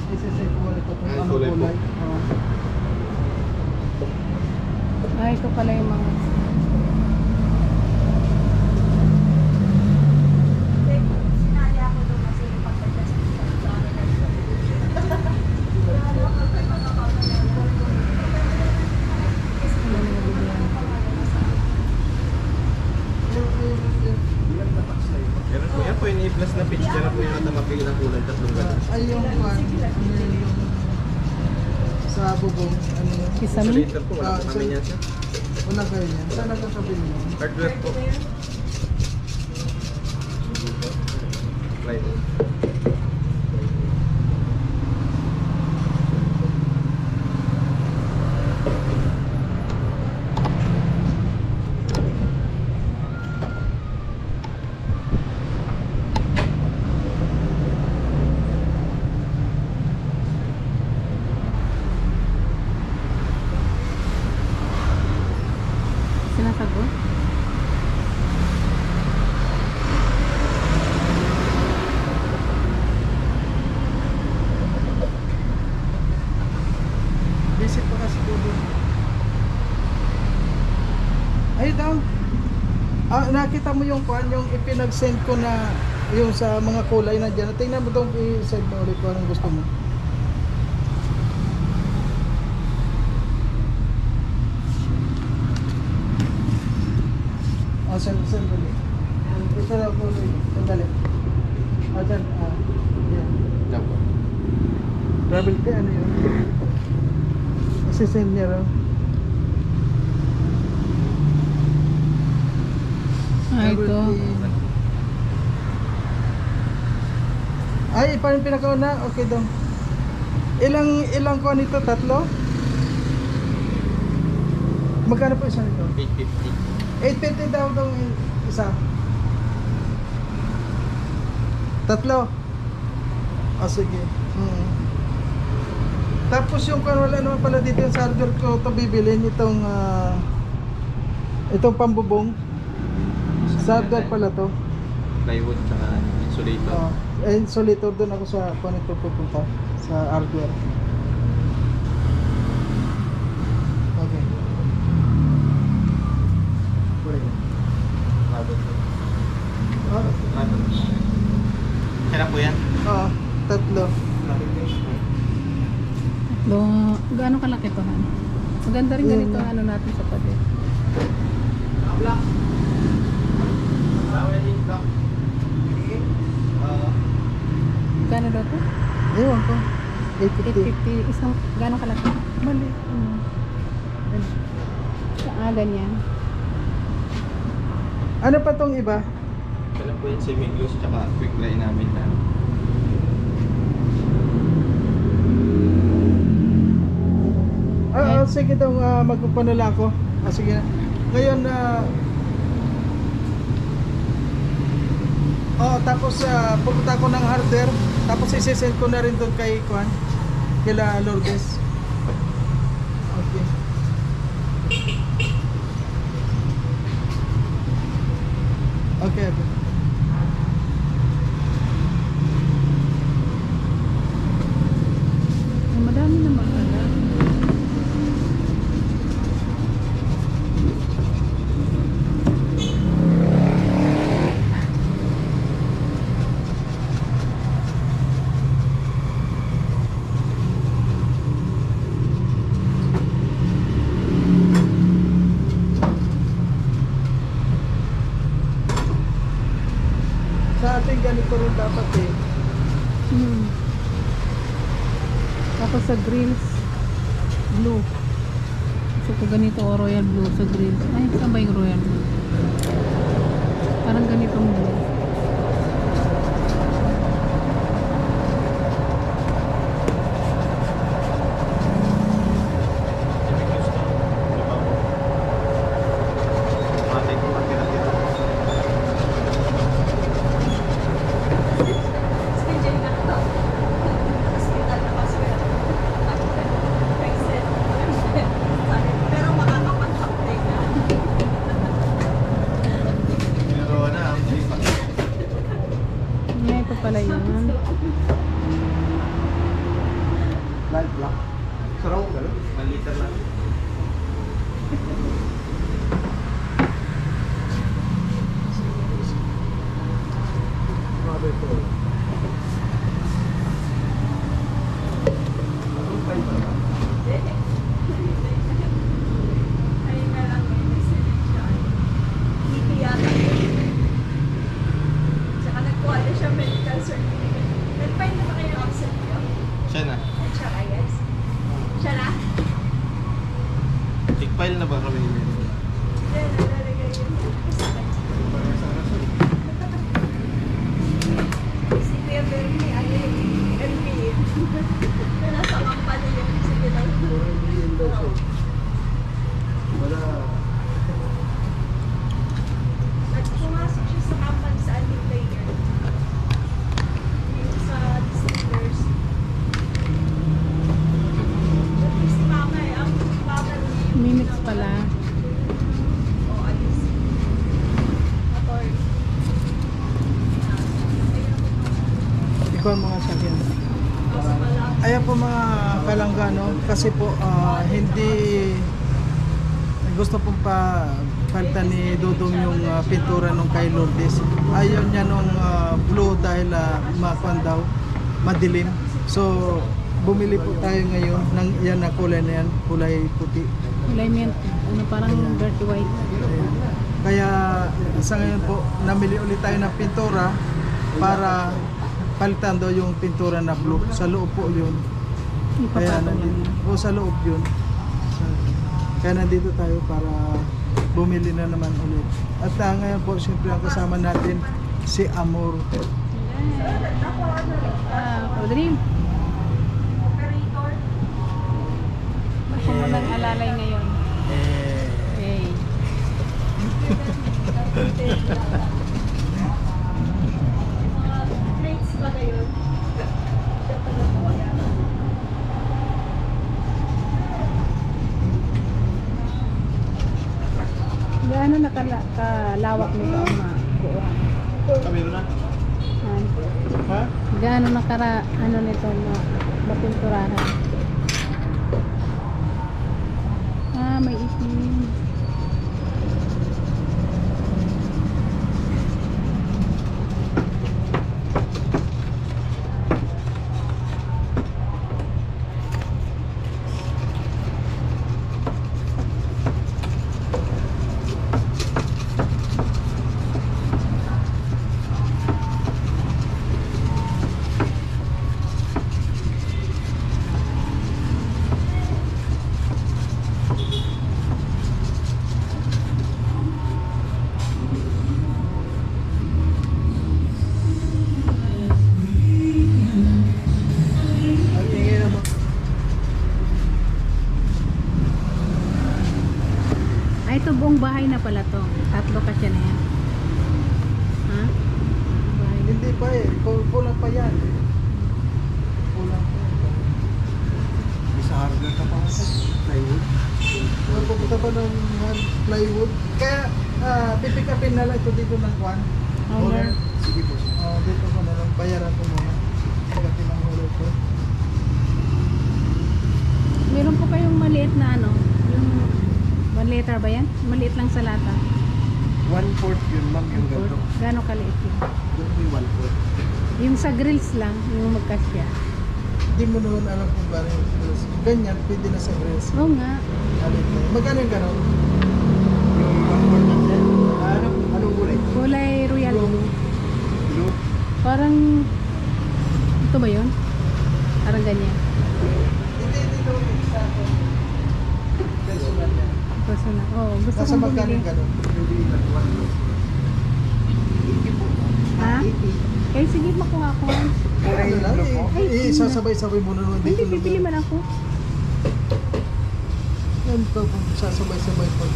Isisave ko ulit kung Ay, ano kulay po. kulay. Ay, ito pala yung mga... Sinali ako doon kasi pagpagdas sa amin Meron po yan po yung A+ na pitch. Meron po yung natamapili ng kulay. Tatlong ganun. Ay, yung pan, yung sa bubong, ano yun? Kisame? Insulator po. Wala po kami niyan sir. Wala kayo yan. Saan nagkakabili mo? Hardware po. Right. Sinasagot? Visit pa kasi ko doon. Ay daw. Nakita mo yung kwan, yung ipinag-send ko na yung sa mga kulay na dyan. Tingnan mo doon, i-send mo ulit kung anong gusto mo. Send ulit. Ito na po ulit. Sandali. Dyan. Yan. Yan po. Travel kay ano yun? Send niya raw. Ito. Ay, parang pinakauna. Okay daw. Ilang ko nito? Tatlo? Magkano po isa nito? 850. 850 daw itong isa. Tatlo? Sige. Tapos yung wala naman pala dito yung charger ko ito bibilin itong pambubong. Charger pala to. Plywood tsaka insulator. Insulator doon ako sa kung ito pupunta sa hardware. Okay. Kaya po yan? Oo, tatlo. Gaano kalaki to, Han? Maganda rin ganito ang ano natin sa pader. Gaano daw to? Ewan ko. 850. 850. Isang, gaano kalaki? Mali. Ganyan. Ano pa tong iba? Kaya po yung semi-gloss tsaka quick dry namin na. Sige daw, magpapano lang ako. Sige na. Ngayon, tapos pupunta ko ng hardware. Tapos isisend ko na rin doon kay Kwan. Kila Lourdes. Okay. Okay. Madami naman pala. Sa ating ganito rin dapat eh. Tapos sa grills, blue. So kung ganito o royal blue sa grills. Ay, saan ba yung royal blue? Parang ganitong blue. Pero makakapag-update na. Pero na, pala yun. Light black. Sarap ko gano'n? 1 liter lang. Grabe to. Ayun na lang may destination. Hindi yata yun. Tsaka nagkuha na siya medical certificate. Nag-file na ba kayo ng exam niyo? Siya na. At siya yes. Siya na? Tick-file na ba kami? Hindi, nalalagay yun. Si Kuya Bernie, ano yung MPA? Na nasa company yung sige daw. Yun daw siya. Wala. Nagpumasok siya sa company sa admin player. Yung sa distillers. At least si Mama eh, ang Mama ni Minutes pala. O, alis. Motor. Ikaw ang mga sakyan. Ayan po mga kalanggano, kasi po hindi gusto pong palitan ni Dudong yung pintura nung kay Lourdes. Ayaw niya nung blue dahil makuan daw, madilim. So bumili po tayo ngayon ng yan na kulay na yan, kulay puti. Kulay mint. Ano parang dirty white. Ayan. Kaya sa ngayon po, namili ulit tayo ng pintura para palitan daw yung pintura na blue. Sa loob po yun. Kaya Ipapatong lang nandito, yan. o sa loob yun. Kaya nandito tayo para bumili na naman ulit. At ngayon po, siyempre ang kasama natin si Amor. Rodrigo. Operator. Ako mo nang alalay ngayon. Hey. Mga grades ba kayo? Gaano kalawak nito ang mabuuhan? Kami na. Ha? Gaano ano nito mapinturahan? May itim. Ang ingay naman. Ay, ito buong bahay na pala to. 3 kasi na yan. Ha? Bahay. Hindi pa eh. Kulang pa yan. Kulang pa. Isa hardware ka pa kasi. Plywood. Magpupunta pa ng plywood. Kaya pipick upin na lang ito dito ng kwan. Owner. Sige po. Dito ko na lang. Bayaran ko muna. Pick upin ang hulog ko. Meron po kayong maliit na ano? Yung 1 liter ba yan? Maliit lang sa lata. 1/4 yun ma'am yung ganito. Gano'ng kaliit yun? Doon po yung 1/4. Yung sa grills lang, yung magkasya. Hindi mo naman alam kung ba rin. Ganyan, pwede na sa grills. Oo nga. Magkano yung gano'n? Yung 1/4 lang din. Anong kulay? Kulay royal blue. Blue. Parang, ito ba yun? Parang ganyan. Hindi daw yung isa ko. Personal yan. Personal. Oo, gusto Nasa kong magkano bumili. yung gano'n? Hindi lang 1/4. 80 po. Ha? Eh, sige, makuha ko. Ano lang Ay, eh. Sasabay-sabay mo na naman Hindi, dito. bibili man ako. Yan pa kung sasabay-sabay pag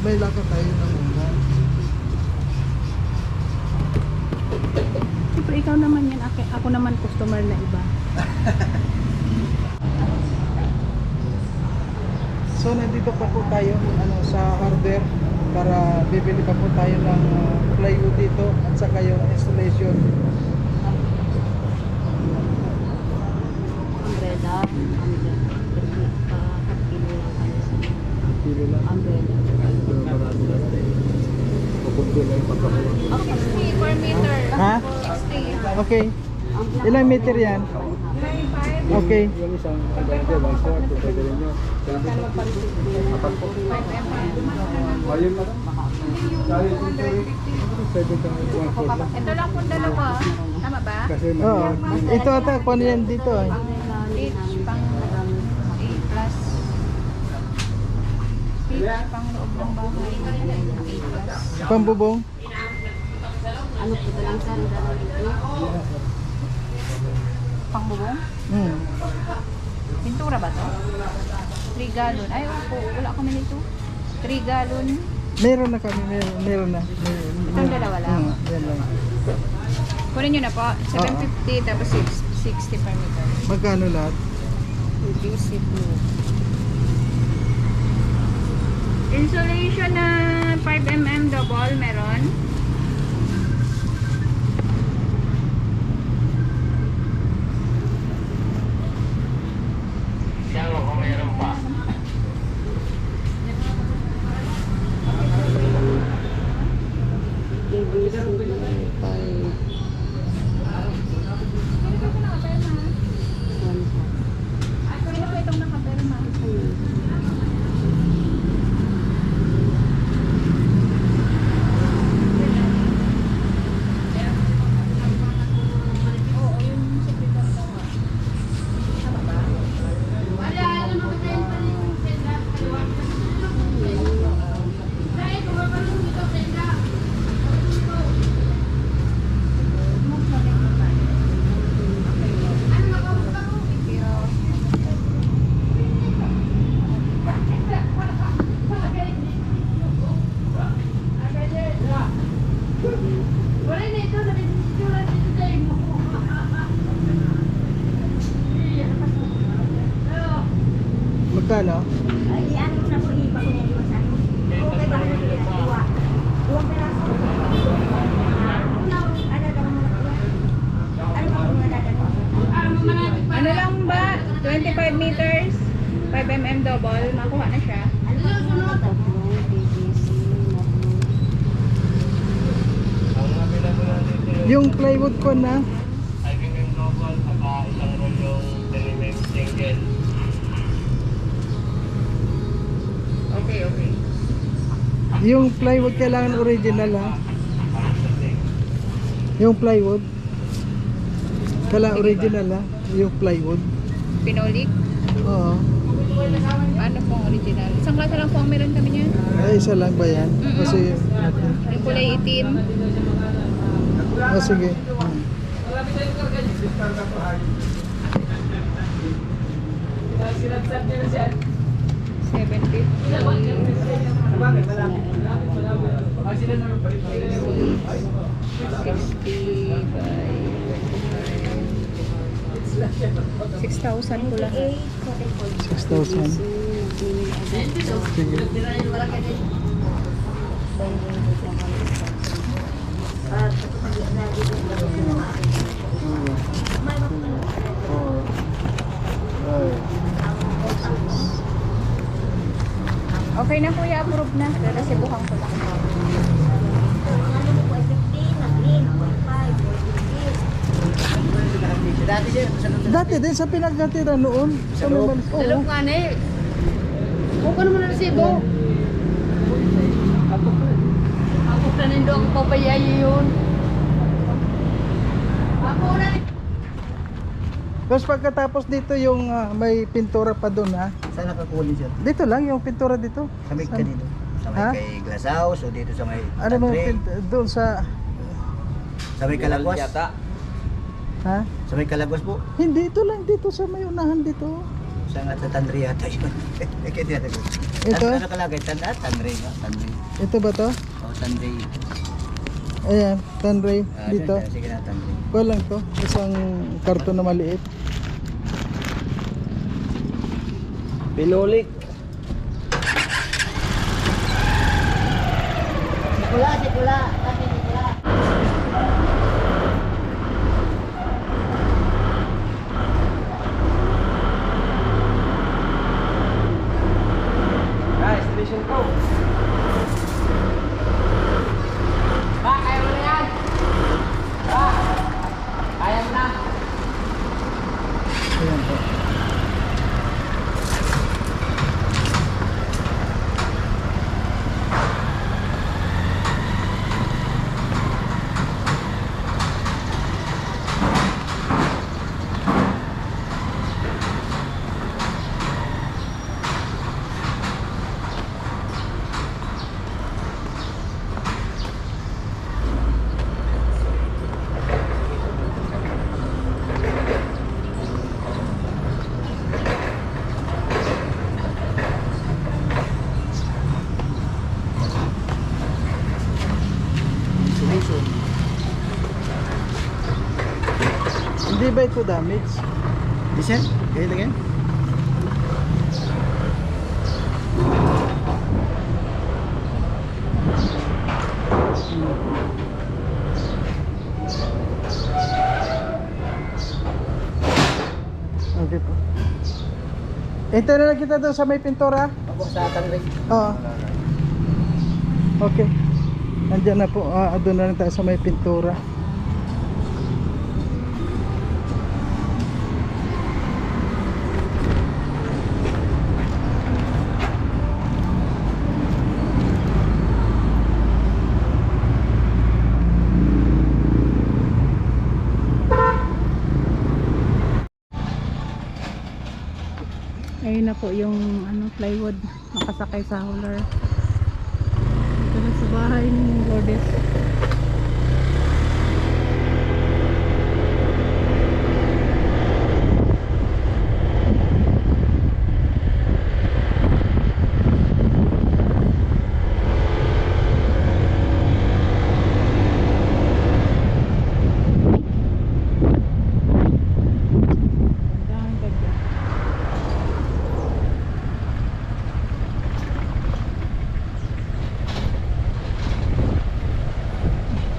may lakad tayo ng muna. Siyempre, ikaw naman yan. Ako naman customer na iba. So nandito pa po tayo sa hardware. para bibili pa po tayo ng plywood dito at saka yung installation. Umbrella. Kilo lang. Umbrella. Pero marami lang tayo. Pupunto lang yung pagkakuha. Okay, 60 per meter. Ha? 60. Okay. Ilang meter yan? Okay. Yung isang agente, 1/4, pwede rin nyo. Apat po. Ayun na lang. Pwede kang 1/4 lang. Ito lang po dalawa. Tama ba? Kasi Oo. Ito ata, kung ano yan dito eh. Each pang A plus. Each pang loob ng bahay. A plus. Pambubong. Ano po ito lang sa pang bubong? Pintura ba to? 3 gallon. Ay, opo. Wala kami nito. 3 gallon. Meron na kami, meron na. Itong dalawa lang? Yan lang. Kunin nyo na po. 750 tapos 60 per meter. Magkano lahat? BC Blue. Insulation na 5mm double meron. Magkano? Ay, ano na po iba ko na iba sa ano. Okay ba na nila? Duwa peraso. Ano daw mo na? Ano ba mo na Ano lang ba? 25 meters, 5mm double, makuha na siya. Ano ba sunod? Yung plywood ko na. Okay, okay. Yung plywood kailangan original ha. Yung plywood. Kailangan original ha. Yung plywood. Pinolik? Oo. Paano pong original? Isang klase lang po ang meron kami niyan. Ay, isa lang ba yan? Kasi, Yung kulay itim. sige. 6,000 po lang. 6,000. Sige. Okay na kuya, approve na. Resibuhan ko lang. Ano po ay 15, nag-green, 45, Dati din sa pinagkatira noon. Sa loob. Oo. nga na eh. Huwag ka naman na resibo. Ako na nindo ang papayayi yun. Ako na Tapos pagkatapos dito yung may pintura pa doon ha. Saan nakakunin siya? Dito lang yung pintura dito. Sa may kanino? Sa may Ha? kay Glass House o dito sa may Ano mo Andre? doon sa Sa may Kalagwas? ha? Sa may Kalagwas po? Hindi ito lang dito sa may unahan dito. Sa nga sa Tandre yata yun. Kaya tinasagot. Ito? Ano nakalagay? Tandre nga? Tandre. Ito ba to? O Tandre. Ayan, Tanray dito. Sige na Tandre. Walang to, isang karton na maliit. Pinolik. Sikula, sikula. Kasi sikula. Guys, station ko. Ayan po. Hindi ba ito damage? Di sir, kayo lagyan. Okay po. Ito na lang kita doon sa may pintura. Ako sa Tanri. Oo. Okay. Nandiyan na po. Doon na lang tayo sa may pintura. Ayun na po yung plywood nakasakay sa hauler. Ito na sa bahay ni Lourdes. Gandang ganda.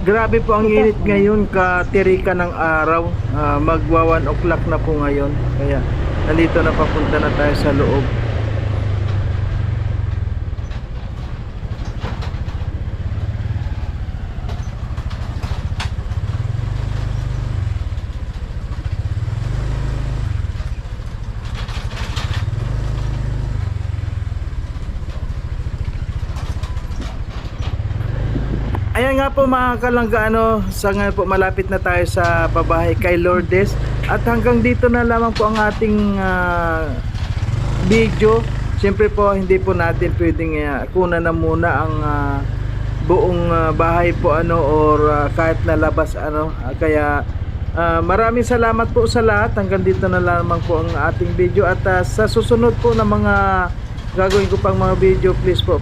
Grabe po ang init ngayon, katirika ng araw. Magwa 1 o'clock na po ngayon. Kaya nandito na, papunta na tayo sa loob. Ayan nga po mga kalangga, sa ngayon po malapit na tayo sa babahay kay Lourdes. At hanggang dito na lamang po ang ating video. Siyempre po hindi po natin pwedeng kunan na muna ang buong bahay po or kahit na labas kaya maraming salamat po sa lahat. Hanggang dito na lamang po ang ating video. At sa susunod po na mga gagawin ko pang mga video, please po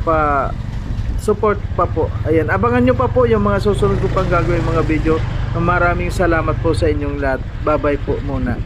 support pa po. Ayan, abangan nyo pa po yung mga susunod ko pang gagawin mga video. Maraming salamat po sa inyong lahat. Bye bye po muna.